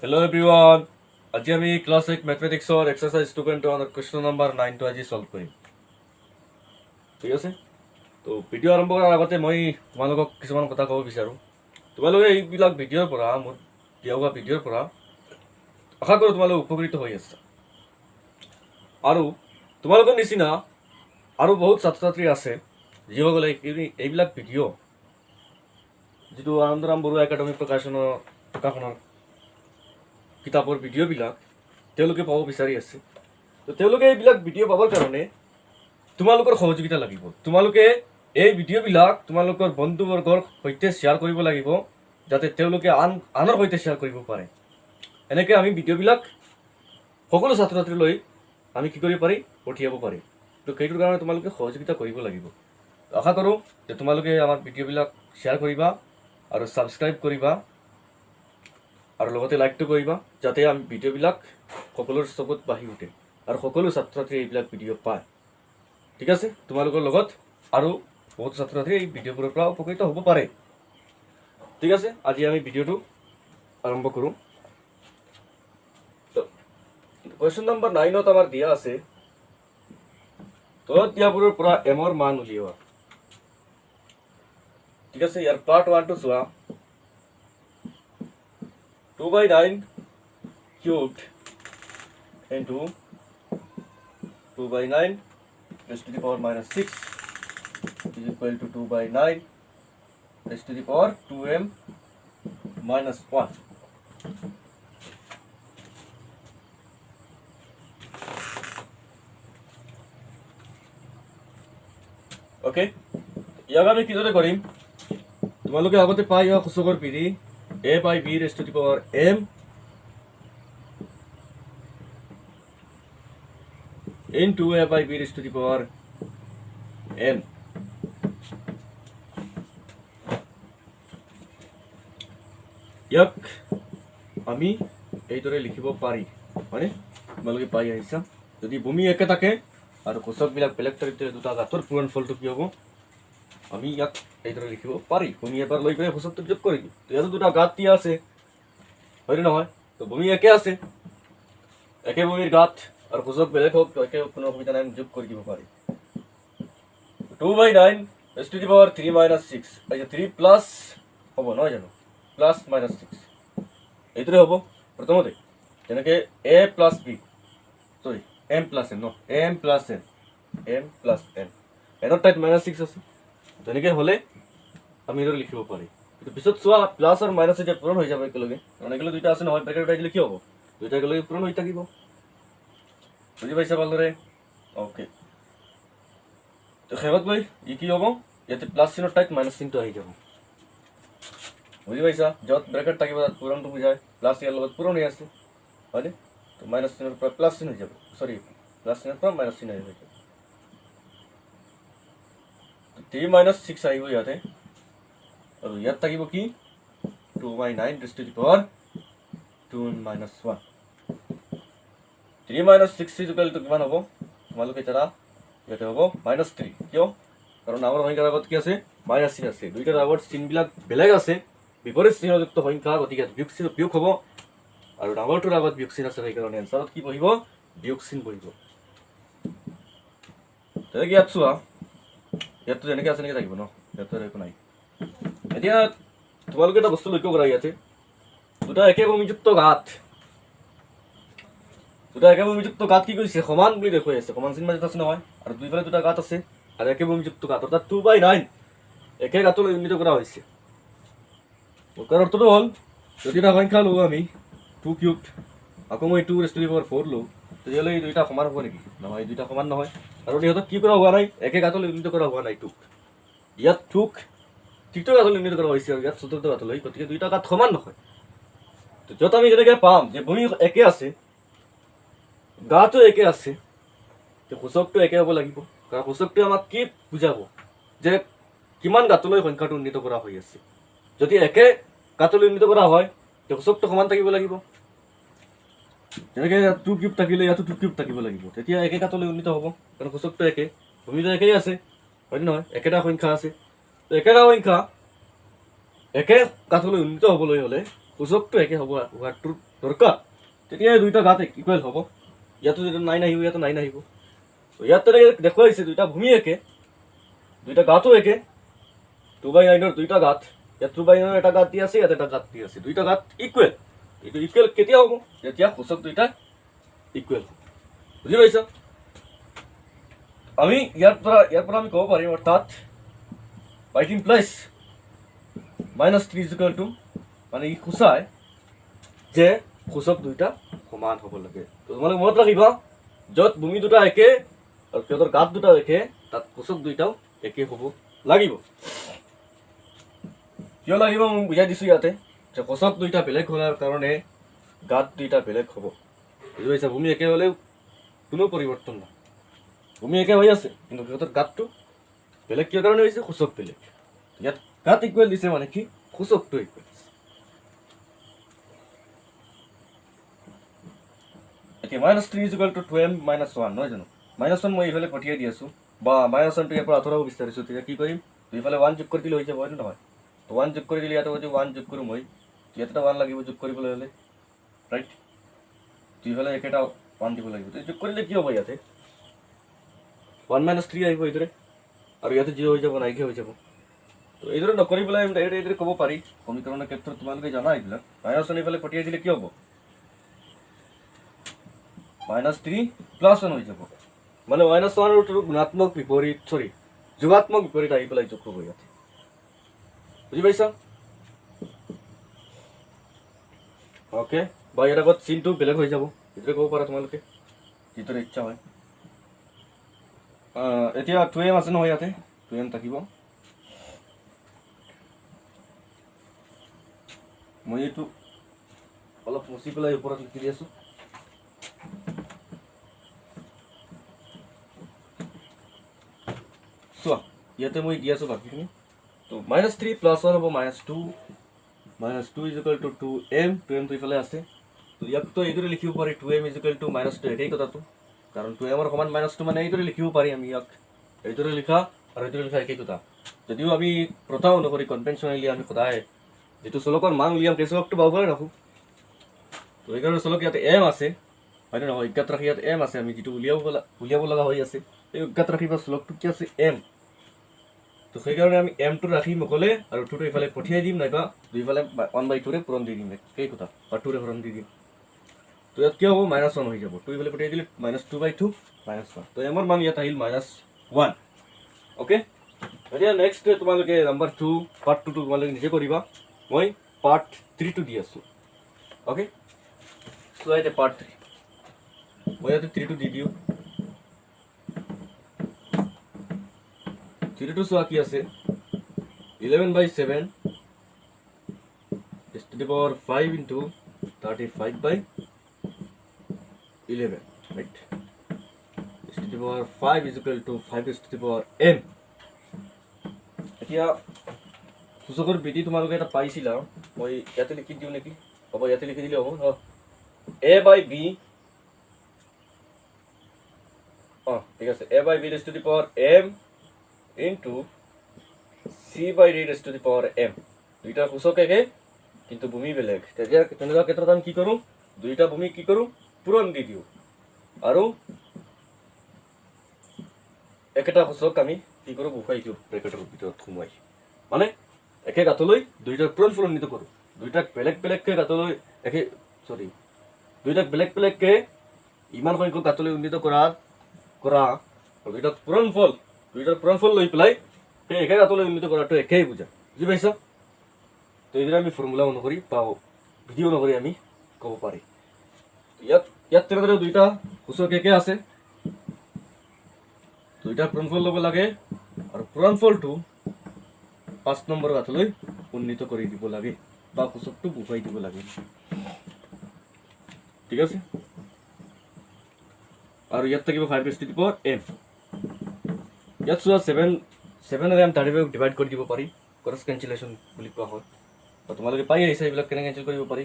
Hello everyone. আজি আমি class 1 ম্যাথমেটিক্সৰ exercise 2.1 question number 9 টো আজি সলভ কৰিম। ঠিক আছে? তো ভিডিও আৰম্ভ কৰাৰ আগতে মই তোমালোকক কিছুমান কথা ক'ব বিচাৰো। তোমালোকে এইবিলাক ভিডিওৰ পৰা মোৰ দিয়া ভিডিওৰ পৰা আশা কৰোঁ তোমালোক উপকৃত হৈ আছা। আৰু তোমালোকৰ নিচিনা আৰু বহুত ছাত্ৰ-ছাত্ৰী আছে যিসকলে এইবিলাক ভিডিও যিটো আনন্দৰাম বৰুৱা একাডেমি প্ৰকাশনৰ কিতাপৰ ভিডিঅ'বিলাক তেওঁলোকে পাব বিচাৰি আছে। তো তেওঁলোকে এইবিলাক ভিডিঅ' পাবৰ কাৰণে তোমালোকৰ সহযোগিতা লাগিব। তোমালোকে এই ভিডিঅ'বিলাক তোমালোকৰ বন্ধুবৰ্গৰ সৈতে শ্বেয়াৰ কৰিব লাগিব যাতে তেওঁলোকে আনৰ সৈতে শ্বেয়াৰ কৰিব পাৰে। এনেকৈ আমি ভিডিঅ'বিলাক সকলো ছাত্ৰ ছাত্ৰীলৈ আমি কি কৰিব পাৰি পঠিয়াব পাৰিম। তো সেইটোৰ কাৰণে তোমালোকে সহযোগিতা কৰিব লাগিব। আশা কৰোঁ যে তোমালোকে আমাৰ ভিডিঅ'বিলাক শ্বেয়াৰ কৰিবা আৰু ছাবস্ক্ৰাইব কৰিবা আৰু লগতে লাইকটো কৰিবা যাতে আমি ভিডিঅ'বিলাক সকলোৰ চকুত বাঢ়ি উঠে আৰু সকলো ছাত্ৰ ছাত্ৰীয়ে এইবিলাক ভিডিঅ' পায়। ঠিক আছে? তোমালোকৰ লগত আৰু বহুত ছাত্ৰ ছাত্ৰী এই ভিডিঅ'বোৰৰ পৰা উপকৃত হ'ব পাৰে। ঠিক আছে, আজি আমি ভিডিঅ'টো আৰম্ভ কৰোঁ। কুৱেশ্যন নম্বৰ 9ত আমাৰ দিয়া আছে তলত দিয়াবোৰৰ পৰা এমৰ মান উলিওৱা। ঠিক আছে, ইয়াৰ পাৰ্ট 1 টো চোৱা। 2/9 cubed into 2/9 raised to the power minus 6 is equal to 2/9 raised to the power 2m minus 1. Okay, ইয়াক আমি কিদৰে কৰিম? তোমালোকে আগতে পাই যোৱা সূচকৰ পিৰি a by b raised to the power m into a by b raised to the power n. ইয়াক আমি এইদৰে লিখিব পাৰি, হয়নে? তোমালোকে পাই আহিছা। যদি ভূমি একে থাকে আৰু সূচকবিলাক বেলেগ থাকে দুটা ঘাতৰ পূৰণফলটো কি হ'ব? আমি ইয়াক এইদৰে লিখিব পাৰি। ভূমি এবাৰ লৈ পেলাই সূচকটো যোগ কৰি দিওঁ। তো ইয়াতো দুটা ঘাত দিয়া আছে, হয়নে নহয়? তো ভূমি একে আছে, একে ভূমিৰ ঘাত আৰু সূচক বেলেগ হোক একে কোনো অসুবিধা নাই, যোগ কৰি দিব পাৰি। 2/9 raised to the power 3 minus 6, 3 plus হ'ব নহয় জানো? প্লাছ মাইনাছ 6 এইটোৰে হ'ব প্ৰথমতে। যেনেকৈ a প্লাছ b, চৰি m plus n, m plus n, m plus n, এনৰ ঠাইত মাইনাছ 6 আছে। তেনেকৈ হ'লে আমি এইদৰে লিখিব পাৰি। কিন্তু পিছত চোৱা প্লাছ আৰু মাইনাছ এতিয়া পূৰণ হৈ যাব একেলগে, কাৰণ একেলগে দুইটা আছে নহয়, ব্ৰেকেট উঠাই দিলে কি হ'ব? দুইটা একেলগে পূৰণ হৈ থাকিব। বুজি পাইছা ভালদৰে? অ'কে, তো শেষত গৈ ই কি হ'ব? ইয়াতে প্লাছ চিনৰ ঠাইত মাইনাছ চিনটো আহি যাব। বুজি পাইছা? য'ত ব্ৰেকেট থাকিব তাত পূৰণটো বুজায়, প্লাছ ইয়াৰ লগত পূৰণ হৈ আছে, হয়নে? তো মাইনাছ চিনৰ পৰা প্লাছ চিন হৈ যাব, চৰি প্লাছ চিনৰ পৰা মাইনাছ চিন হৈ যাব। 3 minus 6 আহিব ইয়াতে, আৰু ইয়াত থাকিব কি? 2/9 raised to the power 2 minus 1. 3 minus 6 is equal to কিমান হ'ব? তোমালোকে এতিয়া ইয়াতে হ'ব -3। কিয়? কাৰণ আমাৰ সংখ্যাৰ আগত কি আছে? মাইনাছ চিন আছে। দুইটাৰ আগত চিনবিলাক বেলেগ আছে, বিপৰীত চিহ্নযুক্ত সংখ্যা, গতিকে বিয়োগ হ'ব। আৰু ডাঙৰটোৰ আগত বিয়োগ চিন আছে, সেইকাৰণে এনচাৰত কি বহিব? বিয়োগ চিন বহিব। তেনেকৈ ইয়াত চোৱা, ইয়াততো যেনেকৈ আছে এনেকৈ থাকিব ন, ইয়াতো একো নাই। এতিয়া তোমালোকে এটা বস্তু লক্ষ্য কৰা, ইয়াতে দুটা একে ভূমিযুক্ত ঘাত, কি কৰিছে? সমান বুলি দেখুৱাই আছে, সমান চিন মাজত আছে নহয়, আৰু দুইফালে দুটা ঘাত আছে আৰু একে ভূমিযুক্ত ঘাত, অৰ্থাৎ 2/9 একে ঘাতলৈ উন্নীত কৰা হৈছে। তাৰ অৰ্থটো হ'ল যদি এটা সংখ্যা লওঁ আমি 2 কিউবড, আকৌ মই 2 raised to the power 4 লওঁ, তেতিয়াহ'লে এই দুইটা সমান হ'ব নেকি? নহয়, এই দুইটা সমান নহয়। আৰু ইহঁতক কি কৰা হোৱা নাই? একে ঘাতলৈ উন্নীত কৰা হোৱা নাই। ইয়াত তৃতীয় ঘাতলৈ উন্নীত কৰা হৈছে আৰু ইয়াত চতুৰ্থ ঘাতলৈ, গতিকে দুইটা ঘাত সমান নহয়। তো য'ত আমি যেনেকৈ পাম যে ভূমি একে আছে, ঘাটো একে আছে, সূচকটো একে হ'ব লাগিব। কাৰণ সূচকটোৱে আমাক কি বুজাব? যে কিমান ঘাতলৈ সংখ্যাটো উন্নীত কৰা হৈ আছে। যদি একে ঘাতলৈ উন্নীত কৰা হয় তেতিয়া সূচকটো সমান থাকিব লাগিব। যেনেকৈ 2 কিউব থাকিলে ইয়াতো 2 কিউব থাকিব লাগিব, তেতিয়া একে ঘাতলৈ উন্নীত হ'ব, কাৰণ সূচকটো একে, ভূমিটো একেই আছে, হয়নে নহয়? একেটা সংখ্যা আছে। তো একেটা সংখ্যা একে ঘাতলৈ উন্নীত হ'বলৈ হ'লে সূচকটো একে হ'ব হোৱাটোৰ দৰকাৰ তেতিয়া এই দুইটা ঘাত ইকুৱেল হ'ব ইয়াতো যদি 9 আহিব ইয়াতো 9 আহিব তো ইয়াত তেনেকৈ দেখুৱাইছে দুইটা ভূমি একে দুইটা ঘাতো একে 2/9 দুইটা ঘাত ইয়াত 2/9 এটা ঘাত দি আছে ইয়াত এটা ঘাত দি আছে দুইটা ঘাত ইকুৱেল এইটো ইকুৱেল কেতিয়া হ'ব যেতিয়া সূচক দুইটা ইকুৱেল বুজি পাইছা আমি ইয়াৰ পৰা আমি ক'ব পাৰিম অৰ্থাৎ বাইট ইমপ্লাইজ -3 মানে ই সূচায় যে সূচক দুইটা সমান হ'ব লাগে তো তোমালোকে মনত ৰাখিবা য'ত ভূমি দুটা একে আৰু সিহঁতৰ গাঁত দুটা একে তাত সূচক দুইটাও একে হ'ব লাগিব কিয় লাগিব মই বুজাই দিছোঁ ইয়াতে যে সূচক দুইটা বেলেগ হোৱাৰ কাৰণে গাঁত দুইটা বেলেগ হ'ব বুজি পাইছা ভূমি একে হ'লেও কোনো পৰিৱৰ্তন নাই ভূমি একে হৈ আছে কিন্তু সিহঁতৰ গাঁতটো বেলেগ কিয় কাৰণে হৈছে সূচক বেলেগ ইয়াত গাঁত ইকুৱেল দিছে মানে কি সূচকটো ইকুৱেল এতিয়া -3 = 2m - 1 নহয় জানো -1 মই এইফালে পঠিয়াই দি আছোঁ বা -1টো ইয়াৰ পৰা আঁতৰাব বিচাৰিছোঁ তেতিয়া কি কৰিম দুইফালে 1 যোগ কৰি দিলে হৈ যাব হয়নে নহয় তো 1 যোগ কৰি দিলে ইয়াতে যদি 1 যোগ কৰোঁ মই ইয়াত এটা 1 লাগিব যোগ কৰিবলৈ হ'লে ৰাইট দুইফালে একেটা 1 দিব লাগিব তো যোগ কৰিলে কি হ'ব ইয়াতে 1 - 3 আহিব এইদৰে আৰু ইয়াতে 0 হৈ যাব নাইকিয়া হৈ যাব তো এইদৰে নকৰি পেলাই আমি ডাইৰেক্ট এইদৰে ক'ব পাৰি সমীকৰণৰ ক্ষেত্ৰত তোমালোকে জানা এইবিলাক -1 এইফালে পঠিয়াই দিলে কি হ'ব -3 + 1 হৈ যাব মানে -1 গুণাত্মক বিপৰীত যোগাত্মক বিপৰীত আহি পেলাই যোগ হ'ব ইয়াতে বুজি পাইছা অ'কে বা ইয়াৰ আগত চিনটো বেলেগ হৈ যাব এইদৰে ক'ব পাৰা তোমালোকে যিদৰে ইচ্ছা হয় এতিয়া 2m আছে নহয় ইয়াতে 2m থাকিব মই এইটো অলপ মুচি পেলাই ওপৰত লিখি দি আছোঁ চোৱা ইয়াতে মই দি আছোঁ বাকীখিনি তো -3 + 1 হ'ব -2 = 2m 2m তো ইফালে আছে তো ইয়াকতো এইদৰে লিখিব পাৰি 2m = -2 একেই কথাটো কাৰণ 2m ৰ সমান -2 মানে এইদৰে লিখিব পাৰি আমি ইয়াক এইদৰে লিখা আৰু এইদৰে লিখা একেই কথা যদিও আমি প্ৰথা অনুসৰি কনভেনশ্যনেলি আমি সদায় যিটো চলকৰ মান উলিয়াম সেই চলকটো বাওঁফালে ৰাখোঁ তো এইকাৰণে চলক ইয়াতে m আছে হয়নে নহয় অজ্ঞাত ৰাশি ইয়াত m আছে আমি যিটো উলিয়াব লগা হৈ আছে এই অজ্ঞাত ৰাশি বা চলকটো কি আছে m তো সেইকাৰণে আমি m টো ৰাখিম অকলে আৰু 2টো ইফালে পঠিয়াই দিম নাইবা দুইফালে 1/2 পূৰণ দি দিম একেই কথা বা 2ৰে হৰণ দি দিম তো ইয়াত কি হ'ব -1 হৈ যাব 2 ইফালে পঠিয়াই দিলে -2/2 -1 তো m ৰ মান ইয়াত আহিল -1 অ'কে এতিয়া নেক্সট তোমালোকে নাম্বাৰ 2 পাৰ্ট 2 তোমালোকে নিজে কৰিবা মই পাৰ্ট 3 টো দি আছোঁ অ'কে চোৱা এতিয়া পাৰ্ট 3 মই ইয়াতে 3 টো দি দিওঁ 3 টো চোৱা কি আছে 11/7 ⁵ 35/11 right ⁵ 5 = 5m এতিয়া সূচকৰ বিধি তোমালোকে এটা পাইছিলা মই ইয়াতে লিখি দিওঁ নেকি হ'ব ইয়াতে লিখি দিলে হ'ব a/b ঠিক আছে a/b m into c/d m দুইটা সূচক একে কিন্তু ভূমি বেলেগ তেতিয়া তেনেকুৱা ক্ষেত্ৰত আমি কি কৰোঁ দুইটা ভূমি কি কৰোঁ পূৰণ দি দিওঁ আৰু একেটা সূচক আমি কি কৰোঁ বহুৱাই দিওঁ ব্ৰেকেটৰ ভিতৰত সোমোৱাই মানে একে গাঁতলৈ দুইটাৰ পূৰণফলনিত কৰোঁ দুইটাক বেলেগ বেলেগকৈ গাঁতলৈ দুইটাক বেলেগ বেলেগকৈ ইমান সংখ্যক গাঁতলৈ উন্নীত কৰা দুইটাৰ পূৰণফল লৈ পেলাই সেই একে গাঁতলৈ উন্নীত কৰাটো একেই বুজা বুজি পাইছা তো এইদৰে আমি ফৰ্মুলা অনুসৰি বা বিধি অনুসৰি আমি ক'ব পাৰি ইয়াত তেনেদৰে দুইটা সূচক একে আছে দুইটা পূৰণফল ল'ব লাগে আৰু পূৰণফলটো 5 নম্বৰ গাঁতলৈ উন্নীত কৰি দিব লাগে বা সূচকটো বহুৱাই দিব লাগে ঠিক আছে আৰু ইয়াত থাকিব 5m ইয়াত চোৱা 7ৰে আমি 35 ডিভাইড কৰি দিব পাৰি ক্ৰছ কেঞ্চেলেশ্যন বুলি কোৱা হয় তোমালোকে পাই আহিছা এইবিলাক কেনেকৈ কেঞ্চেল কৰিব পাৰি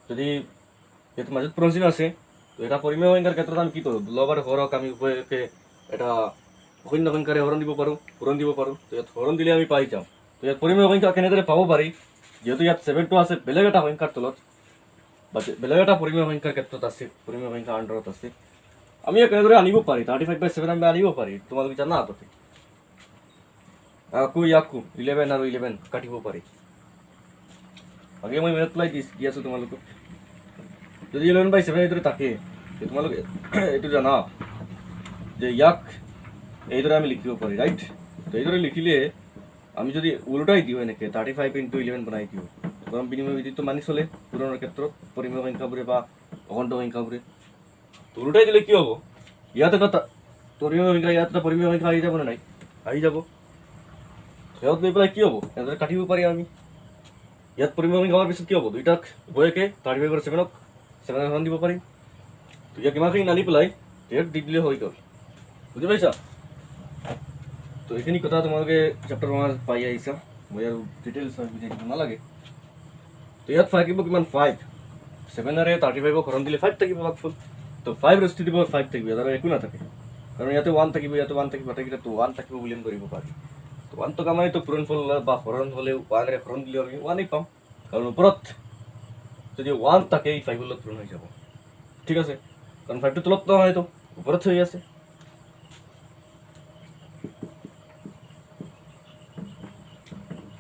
যদি ইয়াত মাজত পূৰণচিহ্ন আছে তো এটা পৰিমেয় সংখ্যাৰ ক্ষেত্ৰত আমি কি কৰোঁ লব আৰু হৰক আমি উভয়কে এটা অশূন্য সংখ্যাৰে হৰণ দিব পাৰোঁ পূৰণ দিব পাৰোঁ তো ইয়াত হৰণ দিলে আমি পাই যাওঁ তো ইয়াত পৰিমেয় সংখ্যা কেনেদৰে পাব পাৰি যিহেতু ইয়াত 7টো আছে বেলেগ এটা সংখ্যাৰ তলত বেলেগ এটা পৰিমেয় সংখ্যাৰ ক্ষেত্ৰত আছে, পৰিমেয় সংখ্যাৰ আণ্ডাৰত আছে, আমি কেনেদৰে আনিব পাৰি 35/7 আমি আনিব পাৰি তোমালোকে জানা আগতে। আকৌ ইয়াকো 11 আৰু 11 কাটিব পাৰি। আগে মই মেলটিপ্লাই দি আছোঁ তোমালোকক। যদি 11/7 এইদৰে থাকে তোমালোকে এইটো জানা যে ইয়াক এইদৰে আমি লিখিব পাৰি, ৰাইট। তো এইদৰে লিখিলে আমি যদি উল্টাই দিওঁ এনেকৈ 35 × 11 বনাই দিওঁ, পৰম বিনিময় বিধিটো মানি চলে পূৰণৰ ক্ষেত্ৰত পৰিমেয় সংখ্যাবোৰে বা অখণ্ড সংখ্যাবোৰে। উল্টাই দিলে কি হ'ব, ইয়াত এটা পৰিমেয় সংখ্যা ইয়াত এটা পৰিমেয় সংখ্যা আহি যাব নে নাই, আহি যাব। সিহঁত লৈ পেলাই কি হ'ব, এনেদৰে কাটিব পাৰি আমি। ইয়াত পৰিমেয় সংখ্যা হোৱাৰ পিছত কি হ'ব, দুইটাক উভয়কে 35/7ক 7 দিব পাৰিম। তো ইয়াক ইমানখিনি নানি পেলাই ইয়াত দি দিলে হৈ গ'ল, বুজি পাইছা। তো এইখিনি কথা তোমালোকে চেপ্টাৰ 1 পাই আহিছা, মই আৰু ডিটেইলছ বুজাই দিব নালাগে। তো ইয়াত থাকিব কিমান 5, 7ৰে 35ক হৰণ দিলে 5 থাকিব ভাগফল। তো 5^5 থাকিব, ইয়াত আৰু একো নাথাকে, কাৰণ ইয়াতে 1 থাকিব, ইয়াতে 1 থাকিব, তো 1 থাকিব বুলি আমি ধৰিব পাৰি। তো 1 টকা মানে তো পূৰণফল বা হৰণ হ'লেও 1ৰে হৰণ দিলেও আমি 1 পাম, কাৰণ ওপৰত যদি 1 থাকে এই 5ৰ লগত পূৰণ হৈ যাব, ঠিক আছে। কাৰণ 5টো তলত নহয়তো, ওপৰত হৈ আছে।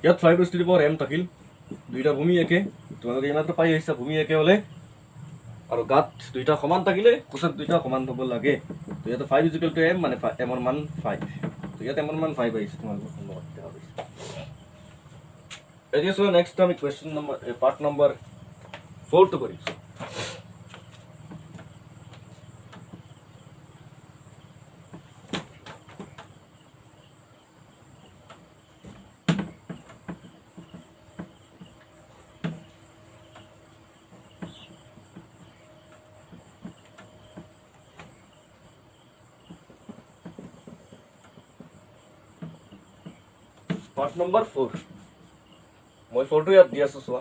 ইয়াত 5^m থাকিল, দুইটা ভূমি একে, তোমালোকে এইমাত্ৰ পাই আহিছা ভূমি একে হ'লে আৰু গাত দুইটা সমান থাকিলে কোচত দুইটা সমান হ'ব লাগে। তো ইয়াতে 5 = m মানে m ৰ মান 5, তো ইয়াত m ৰ মান 5 আহিছে তোমালোকৰ সন্মুখত দেখা পাইছা। এতিয়া চোৱা নেক্সট আমি কুৱেশ্যন নম্বৰ পাৰ্ট নম্বৰ 4টো কৰিছোঁ। পাৰ্ট নম্বৰ 4, মই 4টো ইয়াত দি আছোঁ চোৱা।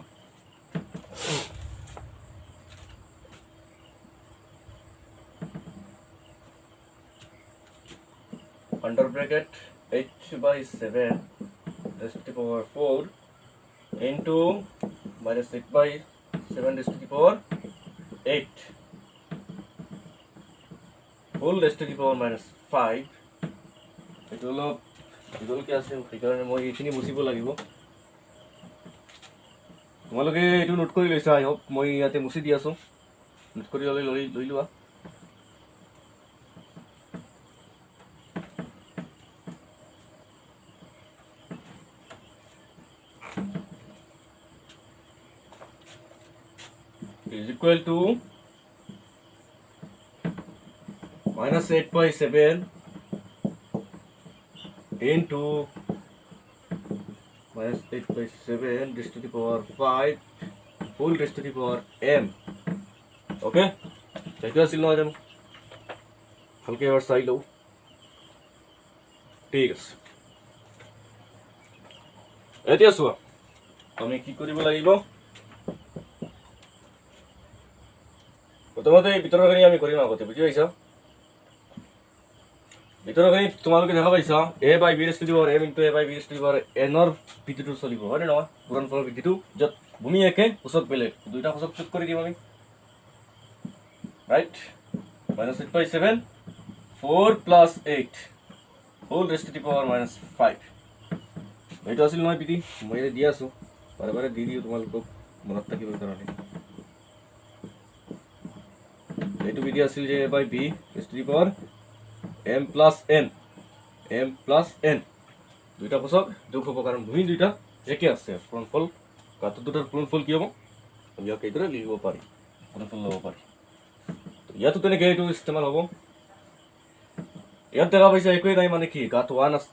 under bracket 8/7 raised to the power 4 into minus 8/7 raised to the power 8 whole raised to the power minus 5. এইটো অলপ দীঘলকৈ আছে, সেইকাৰণে মই এইখিনি বুজিব লাগিব। তোমালোকে এইটো নোট কৰি লৈছা, আই হোপ। মই ইয়াতে মুচি দি আছোঁ, নোট কৰি লৈ লোৱা। is equal to minus 8/7 into minus 8/7 raised to the power 5 whole raised to the power m. Okay, সেইটো আছিল নহয় জানো, ভালকৈ এবাৰ চাই লওঁ। ঠিক আছে, এতিয়া চোৱা আমি কি কৰিব লাগিব। প্ৰথমতে এই ভিতৰৰখিনি আমি কৰিম আগতে, বুজি পাইছা। ভিতৰৰখিনি তোমালোকে দেখা পাইছা a/b raised to the power m into a/b raised to the power n ৰ ভিত্তিটো চলিব, হয়নে নহয়, পূৰণফলৰ ভিত্তিটো, য'ত ভূমি একে সূচক বেলেগ, দুইটা সূচক যোগ কৰি দিম আমি, right. minus 8/7 4 + 8 whole raised to the power minus 5, এইটো আছিল নহয় পিটি, মই ইয়াতে দি আছোঁ, বাৰে বাৰে দি দিওঁ তোমালোকক মনত থাকিবৰ কাৰণে। এইটো বিধি আছিল যে a/b raised to the power m + n, দুইটা সূচক যোগ হ'ব, কাৰণ ভূমি দুইটা একে আছে। পূৰণফল গাঁতৰ দুটাৰ পূৰণফল কি হ'ব, আমি ইয়াক এইদৰে লিখিব পাৰি, পূৰণফল ল'ব পাৰি। ইয়াতো তেনেকৈ এইটো ইস্তেমাল হ'ব। ইয়াত দেখা পাইছা একোৱেই নাই, মানে কি গাত 1 আছে,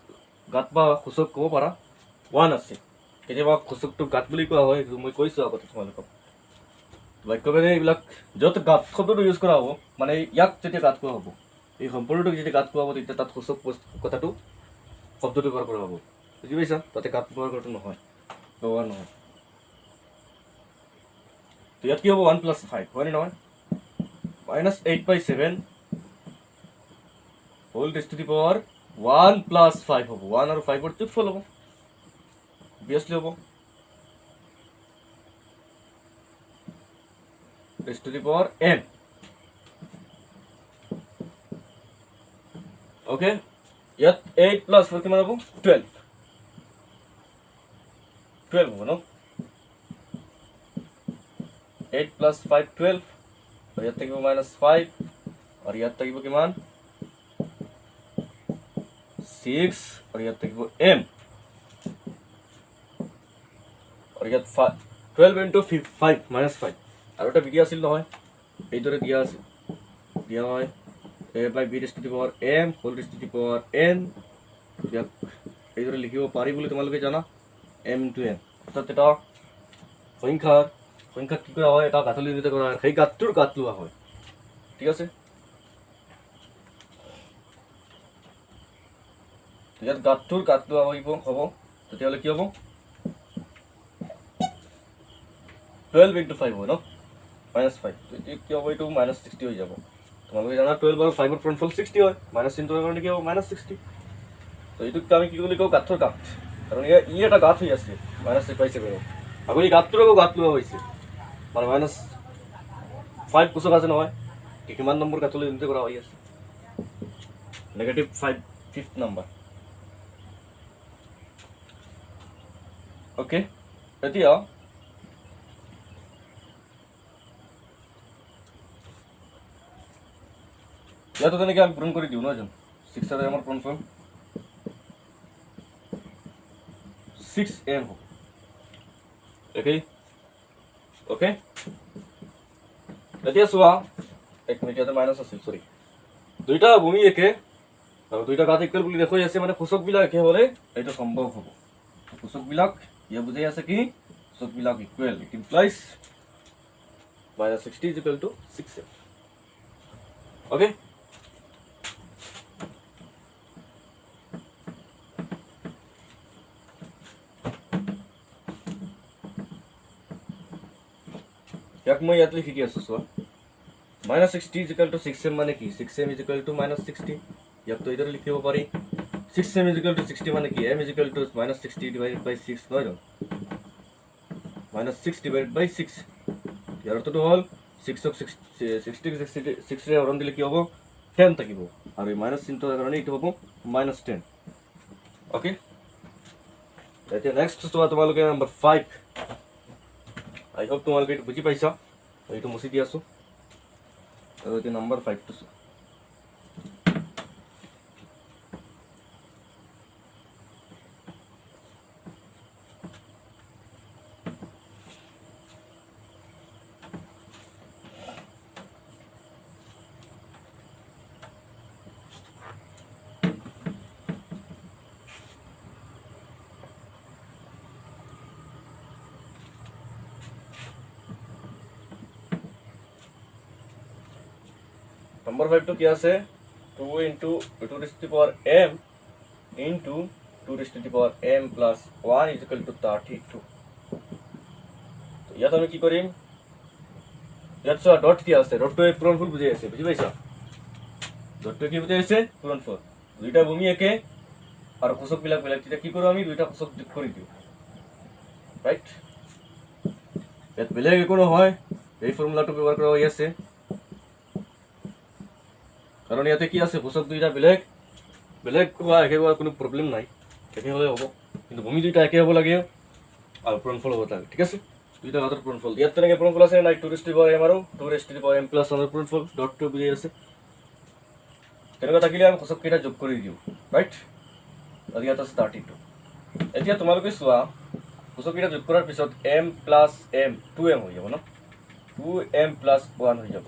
গাত বা সূচক ক'ব পাৰা 1 আছে। কেতিয়াবা সূচকটোক গাত বুলি কোৱা হয়, মই কৈছোঁ আগতে তোমালোকক। বাক্যভেদে এইবিলাক য'ত গাত শব্দটো ইউজ কৰা হ'ব, মানে ইয়াক যেতিয়া গাত কোৱা হ'ব, এই সম্পূৰ্ণটোক যেতিয়া গাত কোৱা হ'ব, তেতিয়া তাত সূচক কথাটো শব্দটো ব্যৱহাৰ কৰা হ'ব, বুজি পাইছা। তাতে গাত ব্যৱহাৰ কৰাটো নহয়, ব্যৱহাৰ নহয়। তো ইয়াত কি হ'ব 1 + 5, হয়নে নহয়, minus 8/7 whole raised to the power 1 + 5 হ'ব, 1 আৰু 5ৰ যোগফল হ'ব, অবভিয়াছলি হ'ব। raised to the power m. Okay, ইয়াত 8 plus 4 কিমান হ'ব 12 হ'ব ন 8 plus 5 12 আৰু ইয়াত থাকিব -5 আৰু ইয়াত থাকিব কিমান 6 আৰু ইয়াত থাকিব m আৰু ইয়াত 12 into 5 -5 আৰু এটা ভিডিঅ' আছিল নহয় এইদৰে দিয়া হয় a by b raised to the power m whole raised to the power n ইয়াক এইদৰে লিখিব পাৰি বুলি তোমালোকে জানা m into n অৰ্থাৎ এটা সংখ্যা কি কৰা হয় এটা গাঁথনি নিৰ্ণয় কৰা হয় সেই গাঁথটোৰ গাঁথ লোৱা হয় ঠিক আছে ইয়াত গাঁথটোৰ গাঁথ লোৱা হ'ব তেতিয়াহ'লে কি হ'ব 12 into 5 হয় ন -5 কি হ'ব এইটো -60 হৈ যাব তোমালোকে জানা 12 আৰু 5 ৰ গুণফল 60 হয় মাইনাস চিহ্নৰ কাৰণে কি হ'ব -60 তো এইটোক আমি কি বুলি কওঁ গাঁথৰ গাঁথ কাৰণ ই এটা গাঁথ হৈ আছে -6/7 আকৌ এই গাঁথটোৰ আকৌ গাঁথ লোৱা হৈছে মানে -5 কোচক আছে নহয় কিমান নম্বৰ গাঁথলৈ ইনতে কৰা হৈ আছে -5 5th নম্বৰ ওকে এতিয়া ইয়াতো তেনেকৈ আমি পূৰণ কৰি দিওঁ নহয় জানো 6 আৰু m ৰ গুণফল 6m হ'ব ওকে এতিয়া চোৱা এক মিনিট ইয়াতে মাইনাছ আছিল সৰি দুইটা ভূমি একে আৰু দুইটা গাঁথ ইকুৱেল বুলি দেখুৱাই আছে মানে সূচকবিলাক একে হ'লে এইটো সম্ভৱ হ'ব সূচকবিলাক ইয়া বুজাই আছে কি সূচকবিলাক equal it implies -60 is equal to 6m okay ইয়াক মই ইয়াত লিখি দি আছোঁ চোৱা -60 is equal to 6m মানে কি 6m is equal to -60 ইয়াক তো এইদৰে লিখিব পাৰি 6m is equal to 60 মানে কি m is equal to -60 divided by 6 নহয় জানো -6 divided by 6 ইয়াৰ অৰ্থটো হ'ল 60 ৰে হৰণ দিলে কি হ'ব 10 থাকিব আৰু এই মাইনাছ চিহ্নৰ কাৰণে এইটো হ'ব -10 ওকে এতিয়া নেক্সট চোৱা তোমালোকে নম্বৰ 5 I hope তোমালোকে এইটো বুজি পাইছা এইটো মুছি দি আছোঁ আৰু এতিয়া নম্বৰ 5 টো চোৱা Number 5 to क्या से 2 into 2 raised to the power m into 2 raised to the power m plus 1 is equal to 32 तो यात আমি কি কৰিম ইয়াত চোৱা ডট কি আছে ডটটো পূৰণফল বুজাই আছে বুজি পাইছা ডটটো কি বুজাই আছে পূৰণফল দুইটা ভূমি একে আৰু কোষক বিলাক বেলেগ তেতিয়া কি কৰোঁ আমি দুইটা কোষক যোগ কৰি দিওঁ ৰাইট ইয়াত বেলেগ একো নহয় এই ফৰ্মুলাটো ব্যৱহাৰ কৰা হৈ আছে কাৰণ ইয়াতে কি আছে কোষক দুইটা বেলেগ কোৱা একে কোনো প্ৰব্লেম নাই একে হ'লে হ'ব কিন্তু ভূমি দুইটা একে হ'ব লাগে আৰু পূৰণফল হ'ব লাগে ঠিক আছে দুইটা গাঁথৰ পূৰণফল ইয়াত তেনেকৈ পূৰণফল আছে নাই 2 raised to the power m আৰু 2 raised to the power m plus 1 ৰ পূৰণফল ডটটো বুজাই আছে তেনেকুৱা থাকিলে আমি কোষক কেইটা যোগ কৰি দিওঁ ৰাইট আৰু ইয়াত আছে 32 এতিয়া তোমালোকে চোৱা কোষক কেইটা যোগ কৰাৰ পিছত m plus m 2m হৈ যাব ন 2m plus 1 হৈ যাব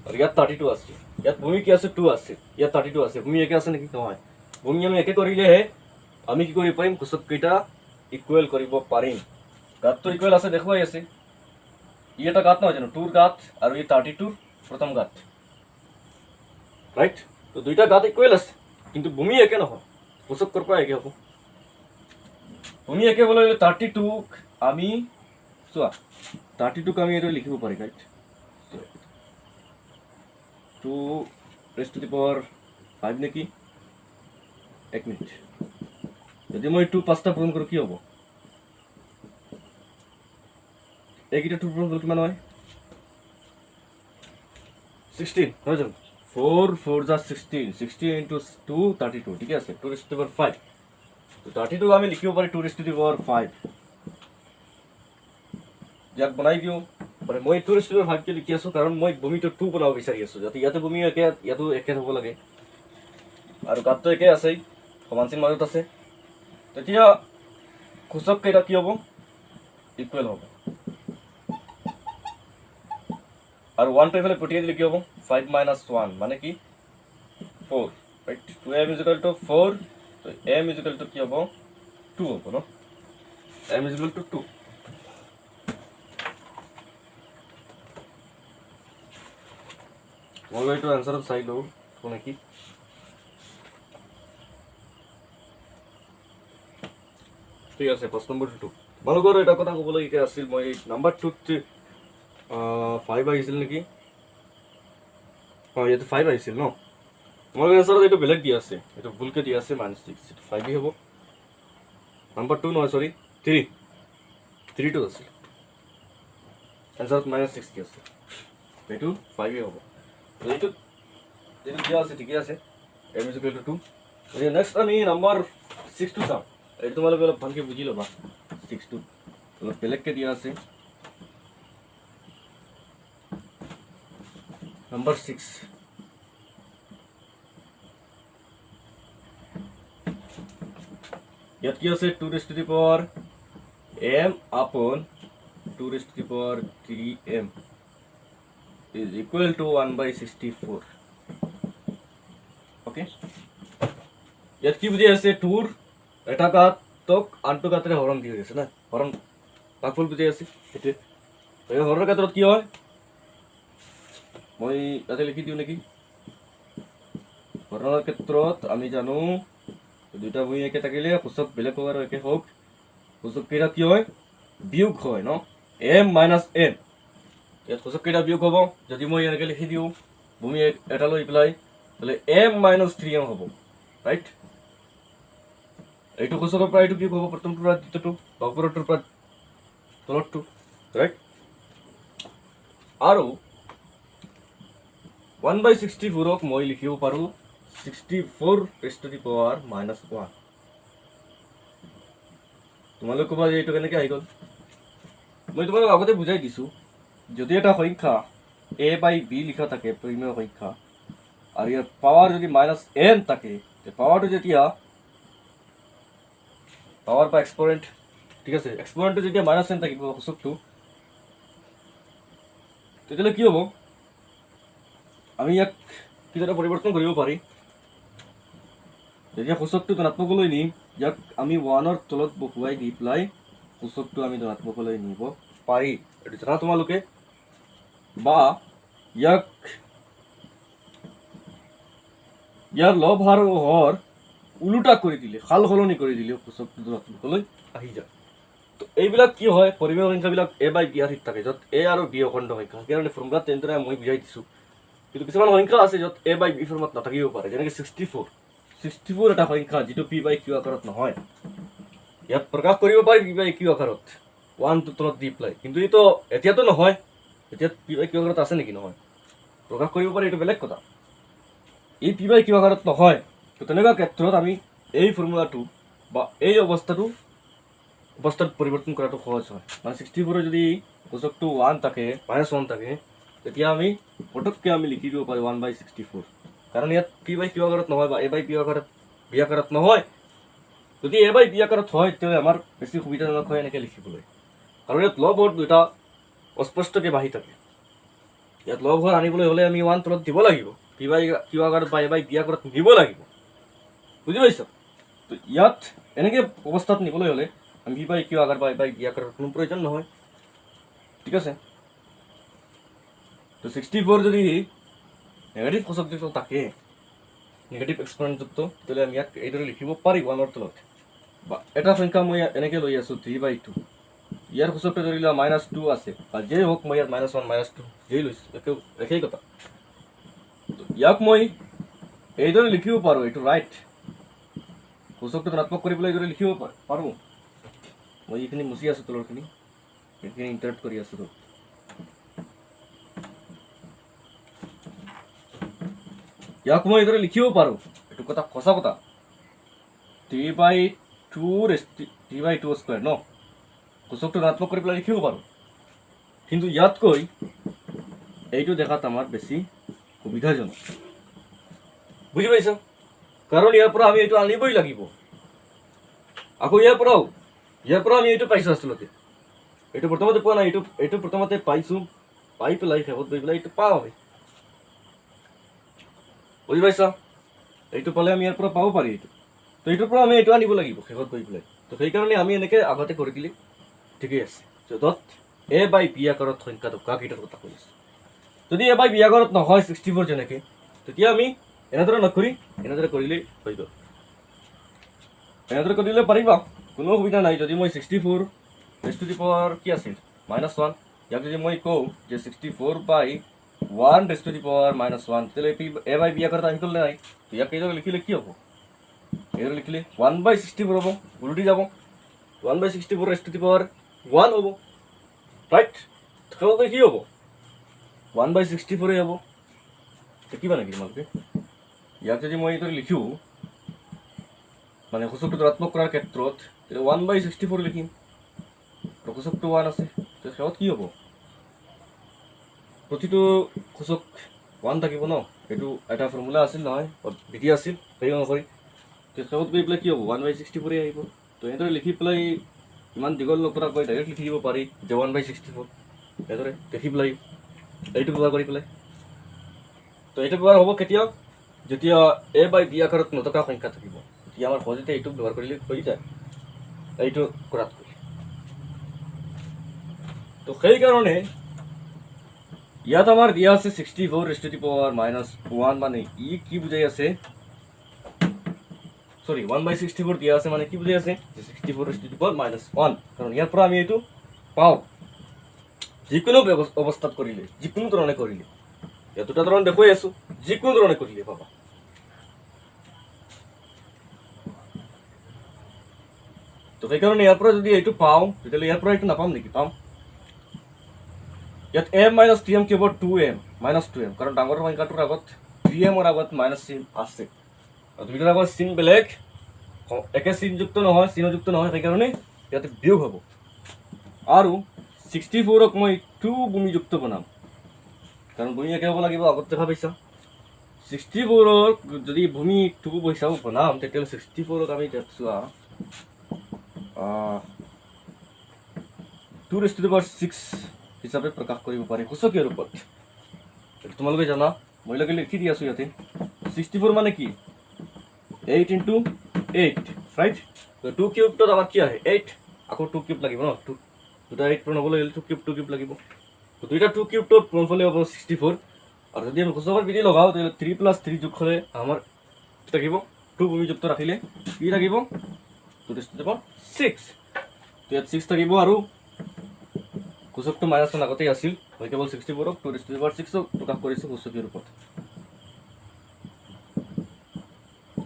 আৰু ইয়াত 32 আছে ইয়াত ভূমি কি আছে 2 আছে ইয়াত 32 আছে ভূমি একে আছে নেকি নহয় ভূমি আমি একে কৰিলেহে আমি কি কৰিব পাৰিম কোষক কেইটা ইকুৱেল কৰিব পাৰিম গাঁথটো ইকুৱেল আছে দেখুৱাই আছে ই এটা গাঁথ নহয় জানো 2 ৰ গাঁথ আৰু ই 32 প্ৰথম গাঁথ ৰাইট তো দুইটা গাঁথ ইকুৱেল আছে কিন্তু ভূমি একে নহয় কোষক কৰ পৰা একে হ'ব ভূমি একে হ'লে 32 ক আমি চোৱা 32 ক আমি এটো লিখিব পাৰি right 2 raised to the power 5 নেকি এক মিনিট যদি মই 2 পাঁচটা পূৰণ কৰোঁ কি হ'ব এইকেইটা 2 পূৰণ কৰিলে কিমান হয় 16 নহয় জানো 4 4 যা 16 16 into 2 32 ঠিক আছে 2 raised to the power 5 তো 32 আমি লিখিব পাৰি 2 raised to the power 5 ইয়াক বনাই দিওঁ মানে মই 2 raised to the power 5 কে লিখি আছো কাৰণ মই ভূমিটো 2 বনাব বিচাৰি আছো যাতে ইয়াতে ভূমি একে ইয়াতো একে হ'ব লাগে আৰু গাতটো একে আছে সমান চিন মাজত আছে তেতিয়া সূচক কেইটা কি হ'ব ইকুৱেল হ'ব और 1 पे पहले पुटिए दिले কি হবে 5 - 1 মানে কি 4 রাইট 2m = 4 তো m = কি হবে 2 হবে না m = 2 মই এইটো आंसर চাই লও কোনে কি ঠিক আছে প্রশ্ন নম্বর 2 মানকৰ এটা কথা ক'বলৈ কি আছিল মই নাম্বাৰ 2 5 আহিছিল নেকি অঁ ইয়াতে 5 আহিছিল ন মোৰ এনসার এইটো বেলেগ দিয়া আছে এইটো ভুলকে দিয়া আছে -6 এইটো 5 হ'ব নাম্বার 2 নহয় সরি 3 3 টো আছে এনসার -6 কি আছে এইটো 5 হ'ব এইটো এইটো দিয়া আছে ঠিকই আছে m = 2 এই নেক্সট আমি নাম্বার 6 টো চাম এইটো তোমালোকে অলপ ভালকে বুজি ল'বা 6 টো অলপ বেলেগকে দিয়া আছে Number 6 यात की আছে 2 raised to the power m upon 2 raised to the power 3m is equal to 1/64 okay यात की বুঝে আছে 2 এটা ঘাতক আনটো ঘাতৰে হৰণ দি আছে না হৰণ ভাগফল বুঝে আছে এতে এই হৰণৰ ক্ষেত্ৰত কি হয় মই ইয়াতে লিখি দিওঁ নেকি হৰণৰ ক্ষেত্ৰত আমি জানো দুটা ভূমি একে থাকিলে সূচক বেলেগ হোৱাৰ একে হোক সূচক কেইটা কি হয় বিয়োগ হয় ন m - n ইয়াত সূচক কেইটা বিয়োগ হ'ব যদি মই এনেকৈ লিখি দিওঁ ভূমি এটা লৈ পেলাই তাহলে m - 3m হ'ব ৰাইট এইটো সূচকৰ পৰা এইটো কি হ'ব প্ৰথমটোৰ পৰা দ্বিতীয়টো ওপৰটোৰ পৰা তলৰটো ৰাইট আৰু 1/64 মই লিখিব পাৰো 64 raised to the power -1 তোমালোক ক'বা যে এইটো কেনেকৈ আহি গ'ল মই তোমালোক আগতে বুজাই দিছো যদি এটা সংখ্যা a/b লিখা থাকে পৰিমেয় সংখ্যা আৰু ইয়াৰ পাৱাৰ যদি -n থাকে তে পাৱাৰটো যেতিয়া পাৱাৰ বা এক্সপোনেন্ট ঠিক আছে এক্সপোনেন্টটো যেতিয়া -n থাকিব সূচকটো তেতিয়ালে কি হ'ব আমি ইয়াক কিদৰে পৰিৱৰ্তন কৰিব পাৰি যেতিয়া সূচকটো ধনাত্মকলৈ নিম ইয়াক আমি 1ৰ তলত বহুৱাই দি পেলাই সূচকটো আমি ধনাত্মকলৈ নিব পাৰি এইটো জানা তোমালোকে বা ইয়াক ইয়াৰ লব আৰু হৰ উলুটা কৰি দিলে সাল সলনি কৰি দিলে সূচকটো ধনাত্মকলৈ আহি যায় তো এইবিলাক কি হয় পৰিমেয় সংখ্যাবিলাক a/b ৰ থাকে য'ত a আৰু b অখণ্ড সংখ্যা সেইকাৰণে ফৰ্মুলা তেনেদৰে মই বুজাই দিছো কিন্তু কিছুমান সংখ্যা আছে য'ত a/b ফৰ্মত নাথাকিব পাৰে যেনেকৈ 64 এটা সংখ্যা যিটো p/q আকাৰত নহয় ইয়াত প্ৰকাশ কৰিব পাৰি p/q আকাৰত 1 টো তলত দি পেলাই কিন্তু এইটো এতিয়াতো নহয় এতিয়া p/q আকাৰত আছে নেকি নহয় প্ৰকাশ কৰিব পাৰি এইটো বেলেগ কথা এই p/q আকাৰত নহয় তো তেনেকুৱা ক্ষেত্ৰত আমি এই ফৰ্মুলাটো বা এই অৱস্থাত পৰিৱৰ্তন কৰাটো সহজ হয় মানে 64 যদি সূচকটো 1 থাকে -1 থাকে তেতিয়া আমি পটককৈ আমি লিখি দিব পাৰোঁ 1/64 কাৰণ ইয়াত p/q আকাৰত নহয় বা a/b আকাৰত নহয় যদি a/b আকাৰত হয় তেতিয়াহ'লে আমাৰ বেছি সুবিধাজনক হয় এনেকৈ লিখিবলৈ কাৰণ ইয়াত লব হৰ দুটা অস্পষ্টকৈ বাঢ়ি থাকে ইয়াত লব হৰ আনিবলৈ হ'লে আমি 1 তলত দিব লাগিব p/q আকাৰত বা a/b আকাৰত নিব লাগিব বুজি পাইছ তো ইয়াত এনেকৈ অৱস্থাত নিবলৈ হ'লে আমি p/q আকাৰ বা a/b আকাৰৰ কোনো প্ৰয়োজন নহয় ঠিক আছে তো 64 যদি নেগেটিভ সূচকযুক্ত থাকে নেগেটিভ এক্সপোনেন্টযুক্ত তেতিয়াহ'লে আমি ইয়াক এইদৰে লিখিব পাৰি 1ৰ তলত বা এটা সংখ্যা মই এনেকৈ লৈ আছোঁ 3/2 ইয়াৰ সূচকটো ধৰি লোৱা -2 আছে বা যেই হওক মই ইয়াত -1 -2 যেই লৈছোঁ একেই কথা ইয়াক মই এইদৰে লিখিব পাৰোঁ এইটো ৰাইট সূচকটো ধনাত্মক কৰিবলৈ এইদৰে লিখিব পাৰোঁ মই এইখিনি মুচি আছোঁ তলৰখিনি এইখিনি ইণ্টাৰেক্ট কৰি আছোঁ ইয়াক মই এইদৰে লিখিব পাৰোঁ, এইটো কথা সঁচা কথা, 3/2 স্কুৱেৰ ন, সূচকটো ঋণাত্মক কৰি পেলাই লিখিব পাৰোঁ। কিন্তু ইয়াতকৈ এইটো দেখাত আমাৰ বেছি সুবিধাজনক, বুজি পাইছ? কাৰণ ইয়াৰ পৰা আমি এইটো আনিবই লাগিব। আকৌ ইয়াৰ পৰাও আমি এইটো পাইছোঁ আচলতে, এইটো প্ৰথমতে পোৱা নাই, এইটো প্ৰথমতে পাইছোঁ, পাই পেলাই শেষত গৈ পেলাই এইটো পাওঁ আমি, বুজি পাইছ? এইটো পালে আমি ইয়াৰ পৰা পাব পাৰি এইটো, তো এইটোৰ পৰা আমি এইটো আনিব লাগিব শেষত গৈ পেলাই। তো সেইকাৰণে আমি এনেকৈ আগতে কৰি দিলে ঠিকেই আছে। য'ত a/b আকাৰত সংখ্যা টুকুৰাকেইটাৰ কথা কৈ আছোঁ। যদি a/b আকাৰত নহয় 64 যেনেকৈ, তেতিয়া আমি এনেদৰে নকৰি এনেদৰে কৰিলেই হৈ গ'ল। এনেদৰে কৰিলে পাৰিবা, কোনো অসুবিধা নাই। যদি মই 64 ৰেজ টু দি পাৱাৰ কি আছিল -1, ইয়াক যদি মই কওঁ যে 64/1 ৰেজ টু দি পাৱাৰ -1, তেতিয়াহ'লে a/b আকাৰত আহি গ'ল নে নাই? ইয়াক এইদৰে লিখিলে কি হ'ব? এইদৰে লিখিলে 1/64 হ'ব, উলটি যাব, 1/64 ৰেজ টু দি পাৱাৰ 1 হ'ব, ৰাইট? তেওঁলোকে কি হ'ব? 1/64 হ'ব। দেখিবা নেকি তোমালোকে? ইয়াক যদি মই এইদৰে লিখোঁ, মানে সূচকটো ঋণাত্মক কৰাৰ ক্ষেত্ৰত 1/64 লিখিম, সূচকটো 1 আছে, শেষত কি হ'ব? প্ৰতিটো সূচক 1 থাকিব ন, এইটো এটা ফৰ্মুলা আছিল নহয়, বিধি আছিল, সেই অনুসৰি শেষত গৈ পেলাই কি হ'ব? 1/64 আহিব। তো এনেদৰে লিখি পেলাই ইমান দীঘল নকৰাকৈ ডাইৰেক্ট লিখি দিব পাৰি যে 1/64, এনেদৰে দেখি পেলাই এইটো ব্যৱহাৰ কৰি পেলাই। তো এইটো ব্যৱহাৰ হ'ব কেতিয়া? যেতিয়া a/b আকাৰত নথকা সংখ্যা থাকিব, তেতিয়া আমাৰ সহজতে এইটো ব্যৱহাৰ কৰিলে হৈ যায়, এইটো কৰাতকৈ। তো সেইকাৰণে ইয়াত আমাৰ দিয়া আছে 64 ৰেজ টু দি পাৱাৰ -1, মানে ই কি বুজাই আছে? সৰি, 1/64 দিয়া আছে মানে কি বুজাই আছে? যে 64 ৰেজ টু দি পাৱাৰ -1, কাৰণ ইয়াৰ পৰা আমি এইটো পাওঁ যিকোনো অৱস্থাত কৰিলে, যিকোনো ধৰণে কৰিলে। ইয়াত দুটা ধৰণ দেখুৱাই আছোঁ, যিকোনো ধৰণে কৰিলে পাবা। তো সেইকাৰণে ইয়াৰ পৰা যদি এইটো পাওঁ, তেতিয়াহ'লে ইয়াৰ পৰা এইটো নাপাম নেকি? পাম। ইয়াত m - 3m কি হ'ব? 2m -2m, কাৰণ ডাঙৰ সংখ্যাটোৰ আগত 3m আগত চিন আছে, দুইটাৰ আগত চিন বেলেগ, একে চিনযুক্ত নহয়, চিহ্নযুক্ত নহয়, সেইকাৰণে ইয়াতে বিয়োগ হ'ব। আৰু 64ক মই 2 ভূমিযুক্ত বনাম, কাৰণ ভূমি একে হ'ব লাগিব, আগত দেখা পাইছা। 64ক যদি ভূমি 2 হিচাপে বনাম, তেতিয়াহ'লে 64ক আমি চোৱা 2 ৰেজ টু দি পাৱাৰ 6 হিচাপে প্ৰকাশ কৰিব পাৰি সূচকীয় ৰূপত। তোমালোকে জানা, মই লিখি দি আছোঁ ইয়াতে। 64 মানে কি? 8 × 8, ৰাইট? 2 কিউবটোত আমাৰ কি আহে? 8, আকৌ 2 কিউব লাগিব ন, দুটা 8 পূৰণ হ'বলৈ হ'লে 2 কিউব লাগিব। দুইটা 2 কিউবটোত পূৰণ হ'লে হ'ব 64। আৰু যদি আমি সূচকৰ বিধি লগাওঁ, তেতিয়াহ'লে 3 + 3 যোগ হ'লে আমাৰ কি থাকিব? 2 ভূমিযুক্ত ৰাখিলে কি থাকিব? 2 ৰেজ টু দি পাৱাৰ 6। তো ইয়াত 6 থাকিব, আৰু সূচকটো -1 আগতেই আছিল, মই কেৱল 64ক 2 ৰেজ টু দি পাৱাৰ 6 প্ৰকাশ কৰিছোঁ সূচকীয় ৰূপত।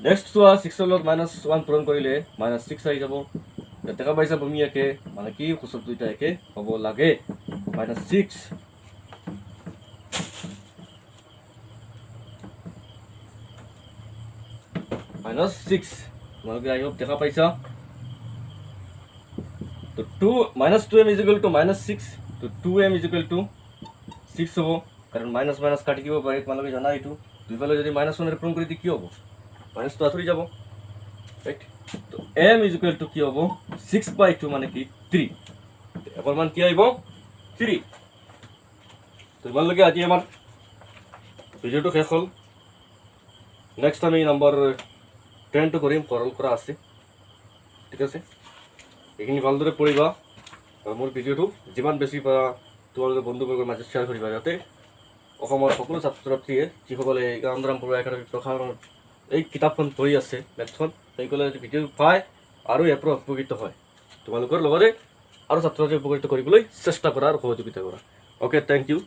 নেক্সট চোৱা, 6ৰ লগত -1 পূৰণ কৰিলে -6 আহি যাব। ইয়াত দেখা পাইছা ভূমি একে, মানে কি সূচক দুইটা একে হ'ব লাগে, -6। -6 তোমালোকে আহি দেখা পাইছা। তো 2m = -6, তো 2m = 6 হ'ব, কাৰণ মাইনাছ কাটি দিব পাৰি, তোমালোকে জানা এইটো। দুইফালে যদি -1 পূৰণ কৰি দিয়ে কি হ'ব? মাইনাছটো আঁতৰি যাব, ৰাইট? তো m = কি হ'ব? 6/2 মানে কি? 3। একৰ মান কি আহিব? 3। তোমালোকে আজি আমাৰ ভিডিঅ'টো শেষ হ'ল। নেক্সট আমি নম্বৰ 10টো কৰিম, সৰল কৰা আছে, ঠিক আছে? এইখিনি ভালদৰে পঢ়িবা, আৰু মোৰ ভিডিঅ'টো যিমান বেছি পাৰা তোমালোকে বন্ধুবৰ্গৰ মাজত শ্বেয়াৰ কৰিবা, যাতে অসমৰ সকলো ছাত্ৰ ছাত্ৰীয়ে যিসকলে গান্ধীৰাম বৰুৱা একাডেমী প্ৰসাৰণৰ এই কিতাপখন পঢ়ি আছে, মেথছখন, সেইসকলে ভিডিঅ' পায় আৰু ইয়াৰ পৰা উপকৃত হয়। তোমালোকৰ লগতে আৰু ছাত্ৰ ছাত্ৰী উপকৃত কৰিবলৈ চেষ্টা কৰা আৰু সহযোগিতা কৰা। Okay, thank U.